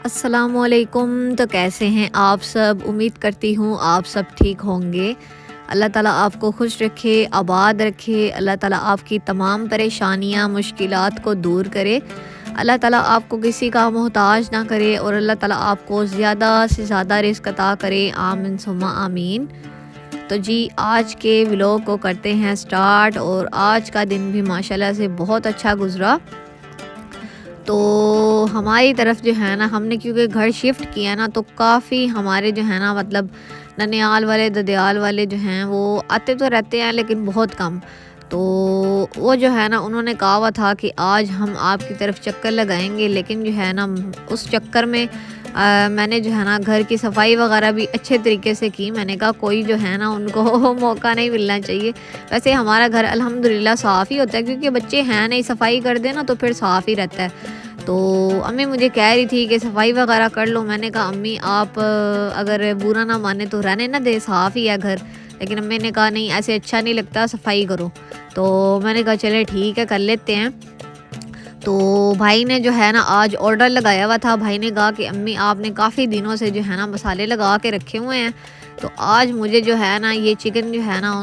अस्सलामुअलैकुम। तो कैसे हैं आप सब? उम्मीद करती हूँ आप सब ठीक होंगे। अल्लाह ताला आपको खुश रखे, आबाद रखे। अल्लाह ताला आपकी तमाम परेशानियाँ मुश्किलात को दूर करे। अल्लाह ताला आपको किसी का मोहताज ना करे और अल्लाह ताला आपको ज़्यादा से ज़्यादा रिज़्क अता करे। आमीन सुम्मा आमीन। तो जी, आज के व्लॉग को करते हैं स्टार्ट। और आज का दिन भी माशाल्लाह से बहुत अच्छा गुज़रा। तो हमारी तरफ जो है ना, हमने क्योंकि घर शिफ्ट किया ना, तो काफ़ी हमारे जो है ना मतलब ननियाल वाले ददियाल वाले जो हैं वो आते तो रहते हैं लेकिन बहुत कम। तो वो जो है ना, उन्होंने कहा हुआ था कि आज हम आपकी तरफ चक्कर लगाएंगे, लेकिन जो है ना उस चक्कर में मैंने जो है ना घर की सफाई वगैरह भी अच्छे तरीके से की। मैंने कहा कोई जो है ना उनको मौका नहीं मिलना चाहिए। वैसे हमारा घर अल्हम्दुलिल्लाह साफ़ ही होता है, क्योंकि बच्चे हैं नहीं, सफाई कर देना तो फिर साफ़ ही रहता है। तो अम्मी मुझे कह रही थी कि सफाई वगैरह कर लो। मैंने कहा अम्मी आप अगर बुरा ना माने तो रहने ना दे, साफ़ ही है घर। लेकिन अम्मी ने कहा नहीं, ऐसे अच्छा नहीं लगता, सफाई करो। तो मैंने कहा चले ठीक है, कर लेते हैं। तो भाई ने जो है ना आज ऑर्डर लगाया हुआ था। भाई ने कहा कि अम्मी आपने काफ़ी दिनों से जो है ना मसाले लगा के रखे हुए हैं, तो आज मुझे जो है ना ये चिकन जो है ना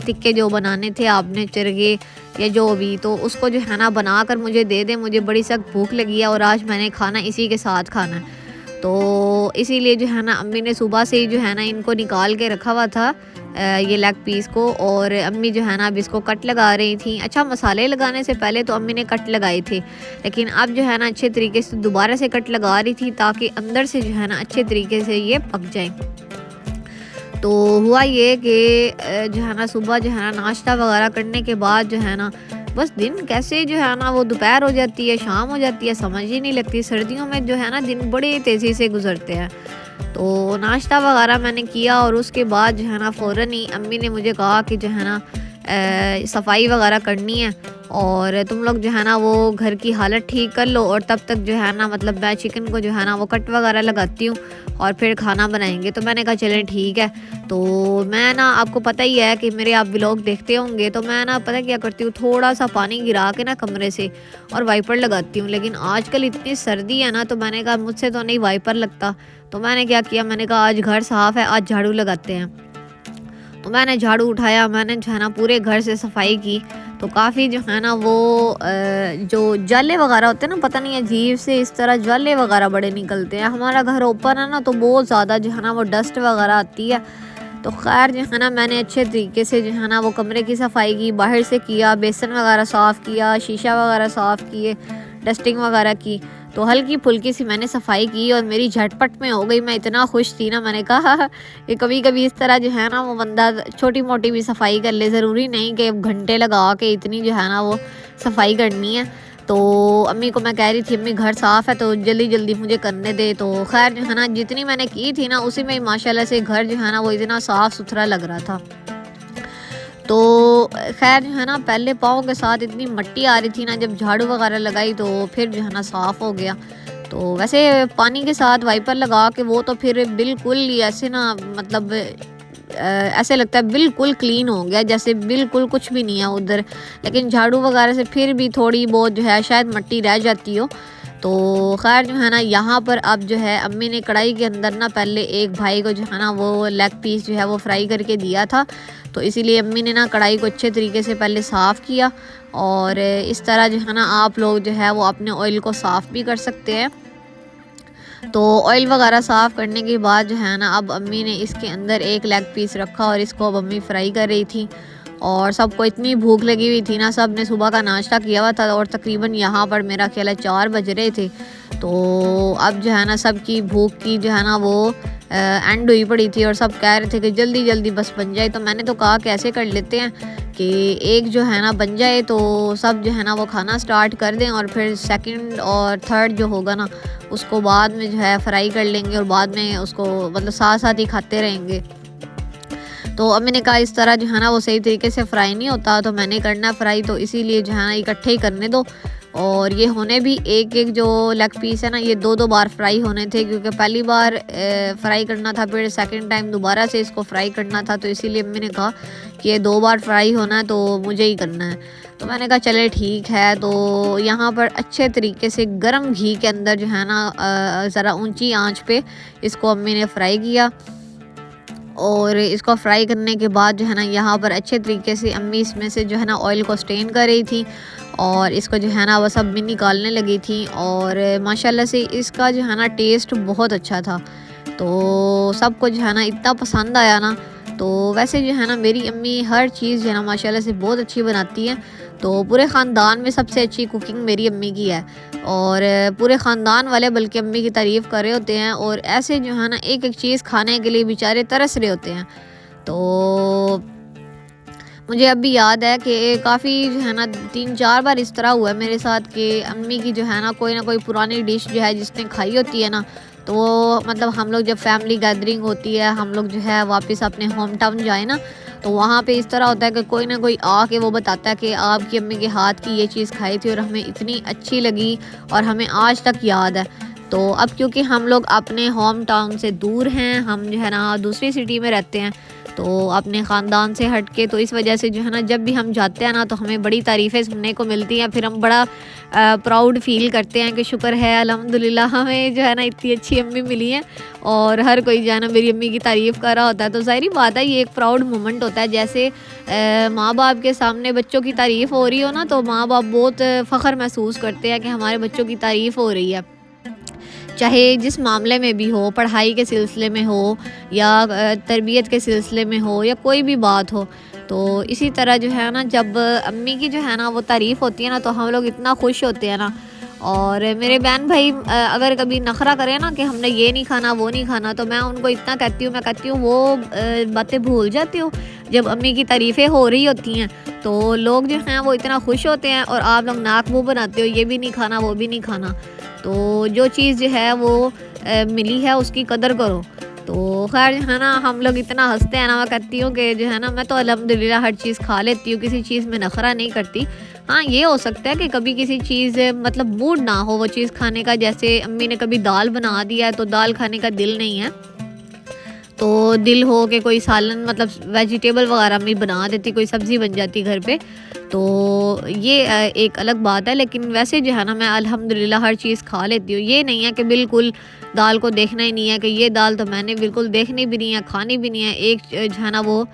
टिक्के जो बनाने थे आपने, चरगे या जो भी, तो उसको जो है ना बना कर मुझे दे दें। मुझे बड़ी सख्त भूख लगी है और आज मैंने खाना इसी के साथ खाना है। तो इसीलिए जो है ना अम्मी ने सुबह से ही जो है ना इनको निकाल के रखा हुआ था, ये लेग पीस को। और अम्मी जो है ना अब इसको कट लगा रही थी। अच्छा, मसाले लगाने से पहले तो अम्मी ने कट लगाए थे, लेकिन अब जो है ना अच्छे तरीके से दोबारा से कट लगा रही थी, ताकि अंदर से जो है ना अच्छे तरीके से ये पक जाए। तो हुआ ये कि जो है ना सुबह जो है ना नाश्ता वगैरह करने के बाद जो है ना बस दिन कैसे जो है ना वो दोपहर हो जाती है, शाम हो जाती है, समझ ही नहीं लगती। सर्दियों में जो है ना दिन बड़े तेज़ी से गुजरते हैं। तो नाश्ता वगैरह मैंने किया और उसके बाद जो है ना फ़ौरन ही अम्मी ने मुझे कहा कि जो है ना सफाई वगैरह करनी है और तुम लोग जो है ना वो घर की हालत ठीक कर लो, और तब तक जो है ना मतलब मैं चिकन को जो है ना वो कट वगैरह लगाती हूँ और फिर खाना बनाएंगे। तो मैंने कहा चलें ठीक है। तो मैं ना, आपको पता ही है कि मेरे आप व्लॉग देखते होंगे, तो मैं ना पता क्या करती हूँ, थोड़ा सा पानी गिरा के ना कमरे से और वाइपर लगाती हूँ। लेकिन आजकल इतनी सर्दी है ना, तो मैंने कहा मुझसे तो नहीं वाइपर लगता। तो मैंने क्या किया, मैंने कहा आज घर साफ़ है, आज झाड़ू लगाते हैं। तो मैंने झाड़ू उठाया, मैंने जो है ना पूरे घर से सफाई की। तो काफ़ी जो है ना वो जो जाले वगैरह होते हैं ना, पता नहीं अजीब से इस तरह जाले वगैरह बड़े निकलते हैं। हमारा घर ओपन है ना, तो बहुत ज़्यादा जो है ना वो डस्ट वगैरह आती है। तो खैर जो है ना मैंने अच्छे तरीके से जो है ना वो कमरे की सफाई की, बाहर से किया, बेसन वगैरह साफ़ किया, शीशा वगैरह साफ़ किए, डस्टिंग वगैरह की। तो हल्की फुल्की सी मैंने सफाई की और मेरी झटपट में हो गई। मैं इतना खुश थी ना, मैंने कहा कि कभी कभी इस तरह जो है ना वो बंदा छोटी मोटी भी सफाई कर ले, ज़रूरी नहीं कि घंटे लगा के इतनी जो है ना वो सफाई करनी है। तो अम्मी को मैं कह रही थी अम्मी घर साफ़ है तो जल्दी जल्दी मुझे करने दे। तो खैर जो है ना जितनी मैंने की थी ना, उसी में माशाल्लाह से घर जो है ना वो इतना साफ़ सुथरा लग रहा था। तो खैर जो है ना पहले पाँव के साथ इतनी मिट्टी आ रही थी ना, जब झाड़ू वगैरह लगाई तो फिर जो है ना साफ़ हो गया। तो वैसे पानी के साथ वाइपर लगा के वो तो फिर बिल्कुल ही ऐसे ना मतलब ऐसे लगता है बिल्कुल क्लीन हो गया, जैसे बिल्कुल कुछ भी नहीं है उधर। लेकिन झाड़ू वगैरह से फिर भी थोड़ी बहुत जो है शायद मिट्टी रह जाती हो। तो खैर जो है ना यहाँ पर अब जो है अम्मी ने कढ़ाई के अंदर ना पहले एक भाई को जो है ना वो लेग पीस जो है वो फ्राई करके दिया था। तो इसीलिए अम्मी ने ना कढ़ाई को अच्छे तरीके से पहले साफ़ किया। और इस तरह जो है ना आप लोग जो है वो अपने ऑयल को साफ़ भी कर सकते हैं। तो ऑयल वगैरह साफ़ करने के बाद जो है ना अब अम्मी ने इसके अंदर एक लेग पीस रखा और इसको अब अम्मी फ्राई कर रही थी। और सबको इतनी भूख लगी हुई थी ना, सब ने सुबह का नाश्ता किया हुआ था और तकरीबन यहाँ पर मेरा ख्याल है 4 बज रहे थे। तो अब जो है ना सबकी भूख की जो है ना वो एंड हुई पड़ी थी और सब कह रहे थे कि जल्दी जल्दी बस बन जाए। तो मैंने तो कहा कैसे कर लेते हैं कि एक जो है ना बन जाए तो सब जो है ना वो खाना स्टार्ट कर दें, और फिर सेकंड और थर्ड जो होगा ना उसको बाद में जो है फ्राई कर लेंगे और बाद में उसको मतलब साथ साथ ही खाते रहेंगे। तो अब मैंने कहा इस तरह जो है ना वो सही तरीके से फ्राई नहीं होता, तो मैंने करना फ्राई, तो इसीलिए जो है ना इकट्ठे ही करने दो। और ये होने भी एक एक जो लेग पीस है ना ये दो दो बार फ्राई होने थे, क्योंकि पहली बार फ्राई करना था, फिर सेकंड टाइम दोबारा से इसको फ्राई करना था। तो इसीलिए मैंने कहा कि ये 2 बार फ्राई होना है तो मुझे ही करना है। तो मैंने कहा चले ठीक है। तो यहाँ पर अच्छे तरीके से गर्म घी के अंदर जो है ना ज़रा ऊंची आंच पे इसको अम्मी ने फ्राई किया। और इसको फ्राई करने के बाद जो है ना यहाँ पर अच्छे तरीके से अम्मी इसमें से जो है ना ऑयल को स्टेन कर रही थी और इसको जो है ना वो सब भी निकालने लगी थी। और माशाल्लाह से इसका जो है ना टेस्ट बहुत अच्छा था। तो सबको जो है ना इतना पसंद आया ना। तो वैसे जो है ना मेरी अम्मी हर चीज़ जो है ना माशाल्लाह से बहुत अच्छी बनाती है। तो पूरे ख़ानदान में सबसे अच्छी कुकिंग मेरी अम्मी की है और पूरे ख़ानदान वाले बल्कि अम्मी की तारीफ़ कर रहे होते हैं और ऐसे जो है ना एक एक चीज़ खाने के लिए बेचारे तरस रहे होते हैं। तो मुझे अब भी याद है कि काफ़ी जो है ना 3-4 बार इस तरह हुआ है मेरे साथ कि अम्मी की जो है ना कोई पुरानी डिश जो है जिसने खाई होती है ना, तो वो मतलब हम लोग जब फैमिली गैदरिंग होती है, हम लोग जो है वापस अपने होम टाउन जाए ना, तो वहाँ पे इस तरह होता है कि कोई ना कोई आके वो बताता है कि आपकी अम्मी के हाथ की ये चीज़ खाई थी और हमें इतनी अच्छी लगी और हमें आज तक याद है। तो अब क्योंकि हम लोग अपने होम टाउन से दूर हैं, हम जो है ना दूसरी सिटी में रहते हैं, तो अपने ख़ानदान से हट के, तो इस वजह से जो है ना जब भी हम जाते हैं ना तो हमें बड़ी तारीफ़ें सुनने को मिलती हैं। फिर हम बड़ा प्राउड फ़ील करते हैं कि शुक्र है अल्हम्दुलिल्लाह हमें जो है ना इतनी अच्छी अम्मी मिली है और हर कोई जो है ना मेरी अम्मी की तारीफ़ कर रहा होता है। तो ज़ाहिर बात है ये एक प्राउड मोमेंट होता है। जैसे माँ बाप के सामने बच्चों की तारीफ़ हो रही हो ना, तो माँ बाप बहुत फ़ख्र महसूस करते हैं कि हमारे बच्चों की तारीफ़ हो रही है, चाहे जिस मामले में भी हो, पढ़ाई के सिलसिले में हो या तरबियत के सिलसिले में हो या कोई भी बात हो। तो इसी तरह जो है ना जब अम्मी की जो है ना वो तारीफ़ होती है ना तो हम लोग इतना खुश होते हैं ना। और मेरे बहन भाई अगर कभी नखरा करें ना कि हमने ये नहीं खाना वो नहीं खाना, तो मैं उनको इतना कहती हूँ, मैं कहती हूँ वो बातें भूल जाती हूँ जब अम्मी की तारीफ़ें हो रही होती हैं तो लोग जो हैं वो इतना खुश होते हैं और आप लोग नाक मुँह बनाते हो, ये भी नहीं खाना वो भी नहीं खाना। तो जो चीज़ जो है वो मिली है उसकी कदर करो। तो खैर जो है ना हम लोग इतना हंसते हैं ना, मैं कहती हूँ कि जो है ना मैं तो अल्हम्दुलिल्लाह हर चीज़ खा लेती हूँ, किसी चीज़ में नखरा नहीं करती। हाँ, ये हो सकता है कि कभी किसी चीज़ मतलब मूड ना हो वो चीज़ खाने का, जैसे अम्मी ने कभी दाल बना दिया है तो दाल खाने का दिल नहीं है, तो दिल हो कि कोई सालन मतलब वेजिटेबल वगैरह अम्मी बना देती, कोई सब्ज़ी बन जाती घर पे, तो ये एक अलग बात है। लेकिन वैसे जो है ना मैं अल्हम्दुलिल्लाह हर चीज़ खा लेती हूँ। ये नहीं है कि बिल्कुल दाल को देखना ही नहीं है कि ये दाल तो मैंने बिल्कुल देखनी भी नहीं है, खानी भी नहीं है, एक जो है ना वो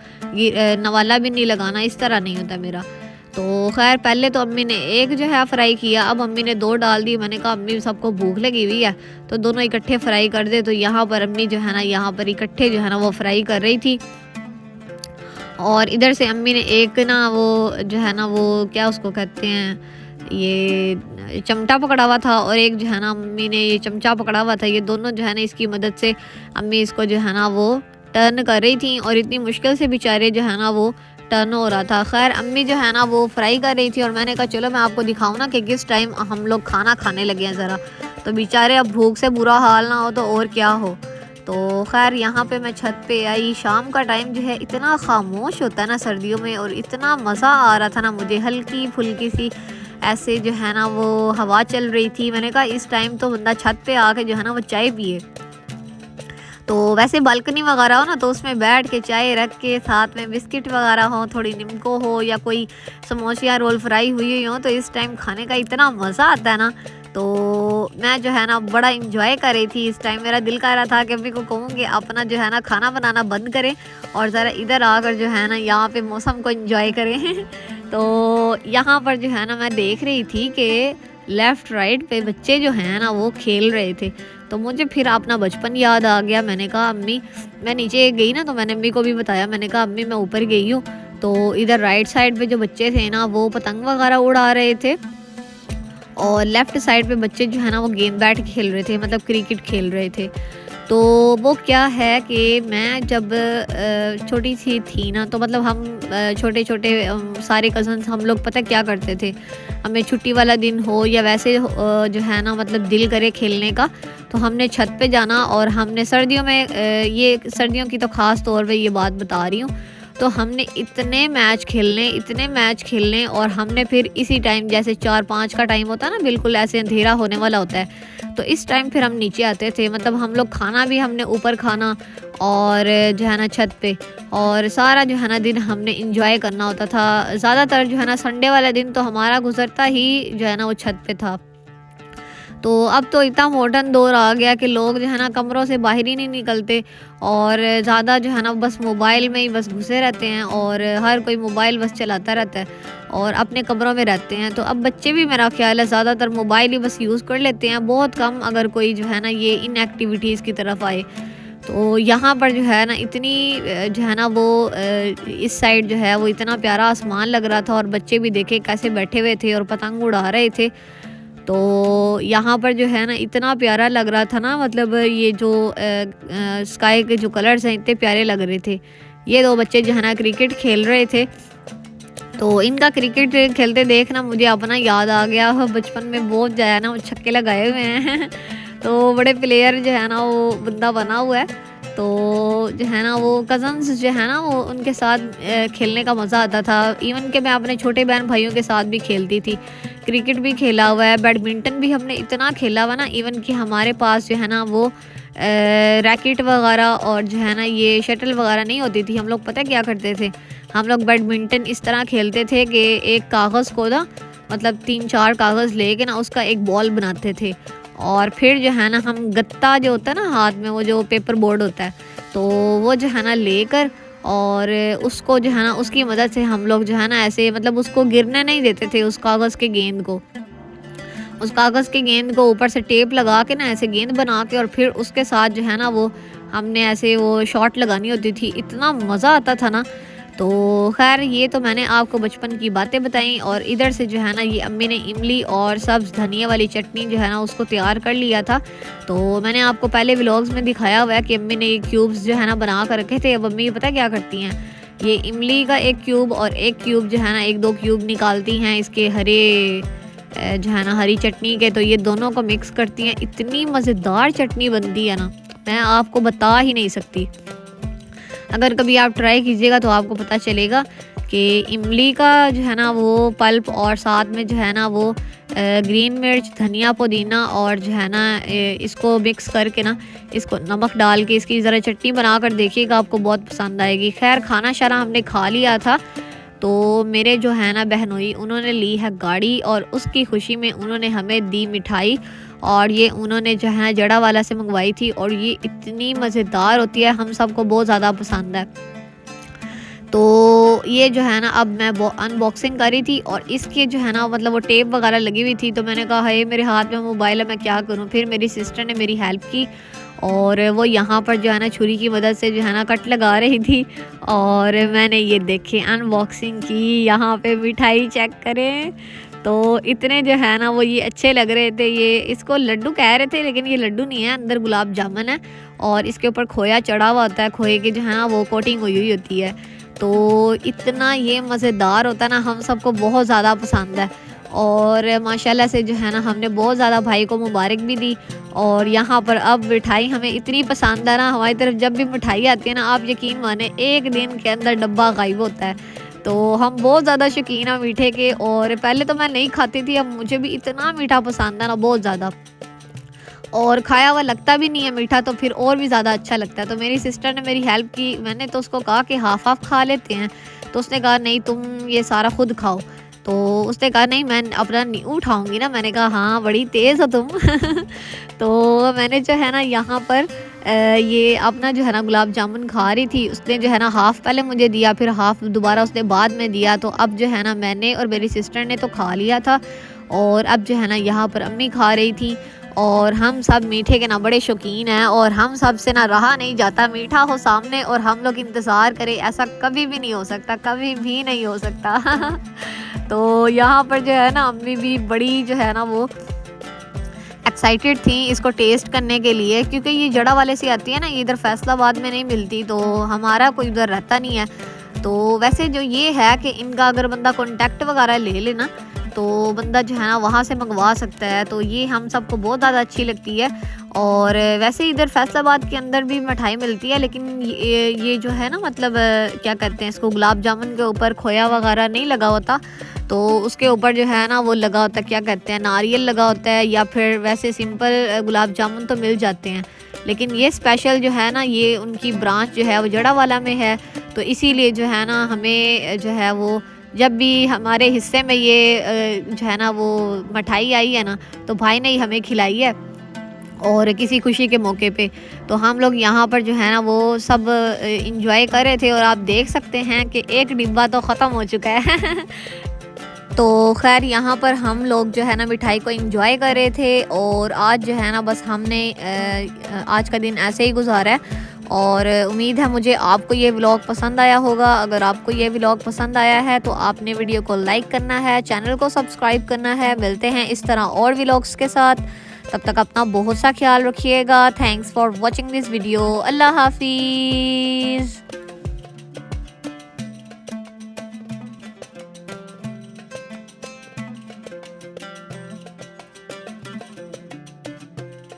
नवाला भी नहीं लगाना, इस तरह नहीं होता मेरा। तो खैर पहले तो अम्मी ने एक जो है फ्राई किया, अब अम्मी ने 2 डाल दी। मैंने कहा अम्मी सबको भूख लगी हुई है तो दोनों इकट्ठे फ्राई कर दे। तो यहाँ पर अम्मी जो है ना यहाँ पर इकट्ठे जो है ना वो फ्राई कर रही थी और इधर से अम्मी ने एक ना वो जो है ना वो क्या उसको कहते हैं, ये चमटा पकड़ा हुआ था और एक जो है ना अम्मी ने ये चमचा पकड़ा हुआ था। ये दोनों जो है ना इसकी मदद से अम्मी इसको जो है ना वो टर्न कर रही थी और इतनी मुश्किल से बेचारे जो है ना वो टर्न हो रहा था। खैर अम्मी जो है ना वो फ्राई कर रही थी और मैंने कहा चलो मैं आपको दिखाऊं ना कि किस टाइम हम लोग खाना खाने लगे हैं ज़रा, तो बेचारे अब भूख से बुरा हाल ना हो तो और क्या हो। तो खैर यहाँ पे मैं छत पे आई। शाम का टाइम जो है इतना खामोश होता है ना सर्दियों में और इतना मज़ा आ रहा था ना मुझे, हल्की फुल्की सी ऐसे जो है ना वो हवा चल रही थी। मैंने कहा इस टाइम तो बंदा छत पे आके जो है ना वो चाय पिए। तो वैसे बालकनी वगैरह हो ना तो उसमें बैठ के चाय रख के साथ में बिस्किट वगैरह हो, थोड़ी निम्को हो या कोई समोसिया रोल फ्राई हुई हो, तो इस टाइम खाने का इतना मज़ा आता है ना। तो मैं जो है ना बड़ा इंजॉय कर रही थी। इस टाइम मेरा दिल कर रहा था कि अम्मी को कहूँ कि अपना जो है ना खाना बनाना बंद करें और ज़रा इधर आकर जो है ना यहाँ पे मौसम को इंजॉय करें। तो यहाँ पर जो है ना मैं देख रही थी कि लेफ़्ट राइट पे बच्चे जो हैं ना वो खेल रहे थे, तो मुझे फिर अपना बचपन याद आ गया। मैंने कहा अम्मी, मैं नीचे गई ना तो मैंने अम्मी को भी बताया, मैंने कहा अम्मी मैं ऊपर गई हूँ तो इधर राइट साइड पे जो बच्चे थे ना वो पतंग वगैरह उड़ा रहे थे और लेफ़्ट साइड पे बच्चे जो है ना वो गेम बैट खेल रहे थे, मतलब क्रिकेट खेल रहे थे। तो वो क्या है कि मैं जब छोटी सी थी ना तो मतलब हम छोटे छोटे सारे कज़न्स हम लोग पता क्या करते थे, हमें छुट्टी वाला दिन हो या वैसे जो है ना मतलब दिल करे खेलने का, तो हमने छत पे जाना और हमने सर्दियों में ये सर्दियों की तो ख़ास तौर पे ये बात बता रही हूँ, तो हमने इतने मैच खेलने और हमने फिर इसी टाइम जैसे 4-5 का टाइम होता है ना, बिल्कुल ऐसे अंधेरा होने वाला होता है, तो इस टाइम फिर हम नीचे आते थे। मतलब हम लोग खाना भी हमने ऊपर खाना और जो है ना छत पे, और सारा जो है ना दिन हमने इंजॉय करना होता था। ज़्यादातर जो है ना संडे वाला दिन तो हमारा गुजरता ही जो है ना वो छत पे था। तो अब तो इतना मॉडर्न दौर आ गया कि लोग जो है ना कमरों से बाहर ही नहीं निकलते और ज़्यादा जो है ना बस मोबाइल में ही बस घुसे रहते हैं और हर कोई मोबाइल बस चलाता रहता है और अपने कमरों में रहते हैं। तो अब बच्चे भी मेरा ख्याल है ज़्यादातर मोबाइल ही बस यूज़ कर लेते हैं, बहुत कम अगर कोई जो है ना ये इन एक्टिविटीज़ की तरफ आए। तो यहाँ पर जो है ना इतनी जो है ना वो इस साइड जो है वो इतना प्यारा आसमान लग रहा था और बच्चे भी देखे कैसे बैठे हुए थे और पतंग उड़ा रहे थे। तो यहाँ पर जो है ना इतना प्यारा लग रहा था ना, मतलब ये जो स्काई के जो कलर्स हैं इतने प्यारे लग रहे थे। ये दो बच्चे जो है ना क्रिकेट खेल रहे थे, तो इनका क्रिकेट खेलते देख ना मुझे अपना याद आ गया। बचपन में बहुत जो है ना वो छक्के लगाए हुए हैं तो बड़े प्लेयर जो है ना वो बंदा बना हुआ है। तो जो है ना वो कज़न्स जो है ना वो उनके साथ खेलने का मज़ा आता था। इवन कि मैं अपने छोटे बहन भाइयों के साथ भी खेलती थी, क्रिकेट भी खेला हुआ है, बैडमिंटन भी हमने इतना खेला हुआ ना। इवन कि हमारे पास जो है ना वो रैकेट वगैरह और जो है ना ये शटल वगैरह नहीं होती थी। हम लोग पता क्या करते थे, हम लोग बैडमिंटन इस तरह खेलते थे कि एक कागज़ को ना, मतलब 3-4 कागज़ लेके ना उसका एक बॉल बनाते थे और फिर जो है ना हम गत्ता जो होता है ना हाथ में, वो जो पेपर बोर्ड होता है, तो वो जो है ना लेकर और उसको जो है ना उसकी मदद से हम लोग जो है ना ऐसे, मतलब उसको गिरने नहीं देते थे उस कागज़ के गेंद को। उस कागज़ के गेंद को ऊपर से टेप लगा के ना ऐसे गेंद बना के और फिर उसके साथ जो है ना वो हमने ऐसे वो शॉट लगानी होती थी। इतना मज़ा आता था ना। तो खैर ये तो मैंने आपको बचपन की बातें बताई और इधर से जो है ना ये अम्मी ने इमली और सब्ज़ धनिया वाली चटनी जो है ना उसको तैयार कर लिया था। तो मैंने आपको पहले व्लॉग्स में दिखाया हुआ है कि अम्मी ने ये क्यूब्स जो है ना बना कर रखे थे। अब अम्मी पता क्या करती हैं, ये इमली का एक क्यूब और एक क्यूब जो है ना 1-2 क्यूब निकालती हैं इसके हरे जो है ना हरी चटनी के, तो ये दोनों को मिक्स करती हैं। इतनी मज़ेदार चटनी बनती है ना, मैं आपको बता ही नहीं सकती। अगर कभी आप ट्राई कीजिएगा तो आपको पता चलेगा कि इमली का जो है ना वो पल्प और साथ में जो है ना वो ग्रीन मिर्च, धनिया, पुदीना और जो है ना इसको मिक्स करके ना इसको नमक डाल के इसकी ज़रा चटनी बना कर देखिएगा, आपको बहुत पसंद आएगी। खैर खाना शाना हमने खा लिया था, तो मेरे जो है ना बहनोई उन्होंने ली है गाड़ी और उसकी खुशी में उन्होंने हमें दी मिठाई और ये उन्होंने जो है ना जड़ा वाला से मंगवाई थी और ये इतनी मज़ेदार होती है, हम सबको बहुत ज़्यादा पसंद है। तो ये जो है ना अब मैं अनबॉक्सिंग करी थी और इसके जो है ना मतलब वो टेप वगैरह लगी हुई थी, तो मैंने कहा है मेरे हाथ में मोबाइल है, मैं क्या करूँ। फिर मेरी सिस्टर ने मेरी हेल्प की और वो यहाँ पर जो है ना छुरी की मदद से जो है ना कट लगा रही थी और मैंने ये देखे अनबॉक्सिंग की। यहाँ पे मिठाई चेक करें, तो इतने जो है ना वो ये अच्छे लग रहे थे। ये इसको लड्डू कह रहे थे लेकिन ये लड्डू नहीं है, अंदर गुलाब जामुन है और इसके ऊपर खोया चढ़ा हुआ होता है, खोए की जो है ना वो कोटिंग हुई हुई होती है। तो इतना ये मज़ेदार होता है ना, हम सबको बहुत ज़्यादा पसंद है और माशाल्लाह से जो है ना हमने बहुत ज़्यादा भाई को मुबारक भी दी। और यहाँ पर अब मिठाई हमें इतनी पसंद है ना, हमारी तरफ जब भी मिठाई आती है ना, आप यकीन माने एक दिन के अंदर डब्बा गायब होता है। तो हम बहुत ज़्यादा शौकीन हैं मीठे के और पहले तो मैं नहीं खाती थी, अब मुझे भी इतना मीठा पसंद है ना, बहुत ज़्यादा, और खाया हुआ लगता भी नहीं है मीठा, तो फिर और भी ज़्यादा अच्छा लगता है। तो मेरी सिस्टर ने मेरी हेल्प की, मैंने तो उसको कहा कि हाफ हाफ खा लेते हैं, तो उसने कहा नहीं तुम ये सारा खुद खाओ। तो उसने कहा नहीं मैं अपना नहीं उठाऊँगी ना, मैंने कहा हाँ बड़ी तेज़ हो तुम तो मैंने जो है ना यहाँ पर ये अपना जो है ना गुलाब जामुन खा रही थी, उसने जो है ना हाफ़ पहले मुझे दिया, फिर हाफ़ दोबारा उसने बाद में दिया। तो अब जो है ना मैंने और मेरी सिस्टर ने तो खा लिया था और अब जो है ना यहाँ पर अम्मी खा रही थी और हम सब मीठे के ना बड़े शौकीन हैं और हम सब से ना रहा नहीं जाता, मीठा हो सामने और हम लोग इंतज़ार करें, ऐसा कभी भी नहीं हो सकता, कभी भी नहीं हो सकता तो यहाँ पर जो है ना अम्मी भी बड़ी जो है ना वो एक्साइटेड थी इसको टेस्ट करने के लिए, क्योंकि ये जड़ा वाले से आती है ना, ये इधर फैसलाबाद में नहीं मिलती, तो हमारा कोई उधर रहता नहीं है। तो वैसे जो ये है कि इनका अगर बंदा कॉन्टैक्ट वगैरह ले लेना तो बंदा जो है ना वहाँ से मंगवा सकता है। तो ये हम सबको बहुत ज़्यादा अच्छी लगती है। और वैसे इधर फैसलाबाद के अंदर भी मिठाई मिलती है, लेकिन ये जो है ना मतलब क्या कहते हैं इसको, गुलाब जामुन के ऊपर खोया वगैरह नहीं लगा होता, तो उसके ऊपर जो है ना वो लगा होता है, क्या कहते हैं, नारियल लगा होता है, या फिर वैसे सिंपल गुलाब जामुन तो मिल जाते हैं। लेकिन ये स्पेशल जो है ना ये उनकी ब्रांच जो है वो जड़ावाला में है, तो इसीलिए जो है ना हमें जो है वो जब भी हमारे हिस्से में ये जो है ना वो मिठाई आई है ना, तो भाई ने ही हमें खिलाई है और किसी खुशी के मौके पे। तो हम लोग यहाँ पर जो है ना वो सब इंजॉय कर रहे थे, और आप देख सकते हैं कि एक डिब्बा तो ख़त्म हो चुका है। तो खैर यहाँ पर हम लोग जो है ना मिठाई को एंजॉय कर रहे थे, और आज जो है ना बस हमने आज का दिन ऐसे ही गुजारा है। और उम्मीद है मुझे आपको ये व्लॉग पसंद आया होगा। अगर आपको ये व्लॉग पसंद आया है तो आपने वीडियो को लाइक करना है, चैनल को सब्सक्राइब करना है। मिलते हैं इस तरह और व्लॉग्स के साथ, तब तक अपना बहुत सा ख्याल रखिएगा। Thanks for watching this video. अल्लाह हाफिज़।